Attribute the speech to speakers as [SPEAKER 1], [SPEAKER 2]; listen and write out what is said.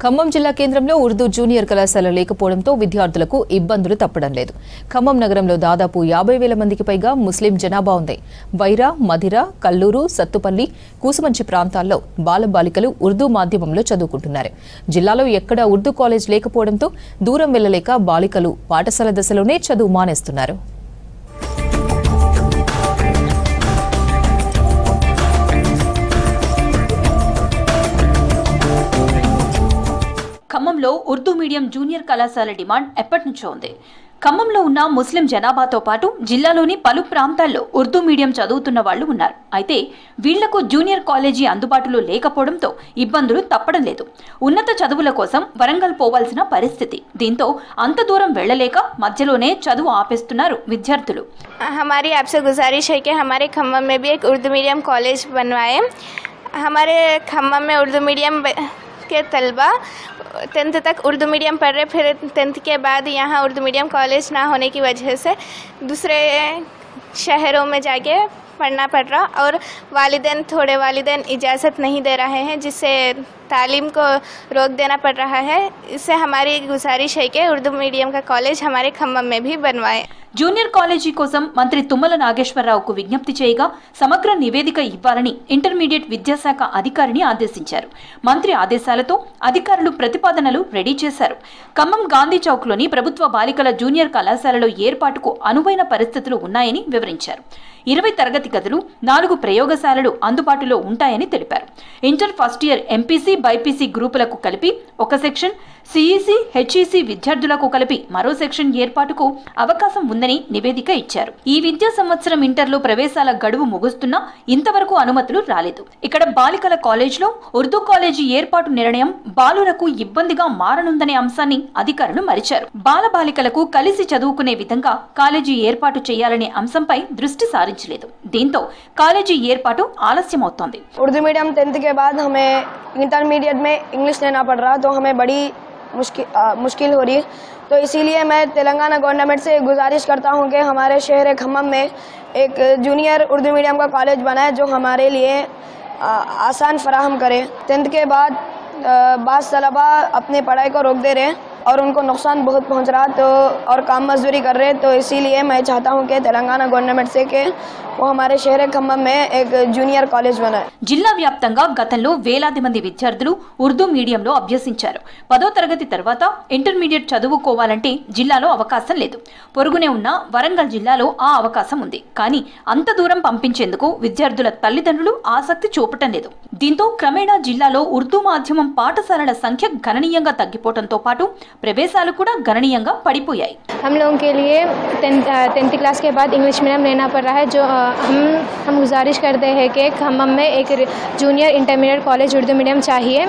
[SPEAKER 1] ఖమ్మం జిల్లా కేంద్రంలో ఉర్దూ జూనియర్ కళాశాల లేకపోవడంతో విద్యార్థులకు ఇబ్బందులు తప్పడం లేదు. ఖమ్మం నగరంలో దాదాపు 50,000 మందికి పైగా ముస్లిం జనాభా ఉంది. వైరా, మధిర, కల్లూరు, సత్తుపల్లి, కూసుమంచి ప్రాంతాల్లో బాలబాలికలు ఉర్దూ మాధ్యమంలో చదువుకుంటున్నారు. జిల్లాలో ఎక్కడా ఉర్దూ కాలేజ్ లేకపోవడంతో దూరం వెళ్లలేక బాలికలు పాఠశాల దశలోనే చదువు మానేస్తున్నారు.
[SPEAKER 2] ఖమ్మంలో ఉర్దూ మీడియం జూనియర్ కళాశాల డిమాండ్ ఎప్పటినుంచో ఉంది. ఖమ్మంలో ఉన్న ముస్లిం జనాభాతో పాటు జిల్లాలోని పలు ప్రాంతాల్లో ఉర్దూ మీడియం చదువుతున్న వాళ్లు ఉన్నారు. అయితే వీళ్లకు జూనియర్ కాలేజీ అందుబాటులో లేకపోవడంతో ఇబ్బందులు తప్పడం లేదు. ఉన్నత చదువుల కోసం వరంగల్ పోవాల్సిన పరిస్థితి. దీంతో అంత దూరం వెళ్లలేక మధ్యలోనే చదువు ఆపేస్తున్నారు విద్యార్థులు.
[SPEAKER 3] हमारी आपसे गुजारिश है कि हमारे खम्मम में भी एक उर्दू मीडियम कॉलेज बनवाएं। हमारे खम्मम में उर्दू मीडियम के तलबा 10th तक उर्दू मीडियम पढ़ रहे, फिर 10th के बाद यहाँ उर्दू मीडियम कॉलेज ना होने की वजह से दूसरे शहरों में जाके पढ़ना पड़ रहा और थोड़े वालिदैन इजाज़त नहीं दे रहे हैं, जिससे तालीम को रोक देना पड़ रहा है। इससे हमारी गुजारिश है कि उर्दू मीडियम का कॉलेज हमारे खम्मम में भी बनवाएं।
[SPEAKER 2] జూనియర్ కాలేజీ కోసం మంత్రి తుమ్మల నాగేశ్వరరావుకు విజ్ఞప్తి చేయగా సమగ్ర నివేదిక ఇవ్వాలని ఇంటర్మీడియట్ విద్యాశాఖ అధికారిని ఆదేశించారు. మంత్రి ఆదేశాలతో అధికారులు ప్రతిపాదనలు రెడీ చేశారు. ఖమ్మం గాంధీ చౌక్లోని ప్రభుత్వ బాలికల జూనియర్ కళాశాలలో ఏర్పాటుకు అనువైన పరిస్థితులు ఉన్నాయని వివరించారు. 20 తరగతి గదులు, 4 ప్రయోగశాలలు అందుబాటులో ఉంటాయని తెలిపారు. Inter first year MPC, BiPC గ్రూపులకు కలిపి ఒక సెక్షన్, సిఈసీ, హెచ్ఈసీ విద్యార్థులకు కలిపి మరో సెక్షన్ ఏర్పాటుకు అవకాశం ఉందని నివేదిక ఇచ్చారు. ఈ విద్యా సంవత్సరం ఇంటర్లో ప్రవేశాల గడువు ముగుస్తున్నా ఇంతవరకు అనుమతులు రాలేదు. ఇక్కడ బాలికల కాలేజ్లో ఉర్దూ కాలేజీ ఏర్పాటు నిర్ణయం బాలులకు ఇబ్బందిగా మారనుందనే అంశాన్ని అధికారులు మరిచారు. బాలబాలికలకు కలిసి చదువుకునే విధంగా కాలేజీ ఏర్పాటు చేయాలనే అంశంపై దృష్టి సారించలేదు. దీంతో కాలేజీ ఏర్పాటు ఆలస్యమవుతోంది.
[SPEAKER 4] उर्दू मीडियम 10th के बाद हमें इंटरमीडिएट में इंग्लिश लेना पड़ रहा, तो हमें बड़ी मुश्किल हो रही। तो इसीलिए मैं तेलंगाना गवर्नमेंट से गुजारिश करता हूं कि हमारे शहर खम्मम में एक जूनियर उर्दू मीडियम का कॉलेज बनाए जो हमारे लिए आसान फराहम करे। 10th के बाद बाज़ तलबा अपनी पढ़ाई को रोक दे रहे और उनको नुकसान बहुत पहुंच रहा, तो और काम मजदूरी कर रहे। तो इसीलिए मैं चाहता हूं कि तेलंगाना गवर्नमेंट से कि वो हमारे शहर खम्मम में एक जूनियर कॉलेज बनाए।
[SPEAKER 2] జిల్లా వ్యాప్తంగా గతంలో వేలాది మంది విద్యార్థులు ఉర్దూ మీడియంలో అభ్యసించారు. 10వ తరగతి తర్వాత ఇంటర్మీడియట్ చదువుకోవాలంటే జిల్లాలో అవకాశం లేదు. పొరుగునే ఉన్న వరంగల్ జిల్లాలో ఆ అవకాశం ఉంది. కానీ అంత దూరం పంపించేందుకు విద్యార్థుల తల్లిదండ్రులు ఆసక్తి చూపటం లేదు. దీంతో క్రమేణా జిల్లాలో ఉర్దూ మాధ్యమం పాఠశాలల సంఖ్య గణనీయంగా తగ్గిపోవడంతో పాటు ప్రవేశాలు కూడా గణనీయంగా పడిపోయాయి.
[SPEAKER 5] हम लोगों के लिए 10th क्लास के बाद इंग्लिश मीडियम लेना पड़ रहा है, जो हम गुजारिश करते हैं कि खम्मम में एक junior intermediate college Urdu medium चाहिए।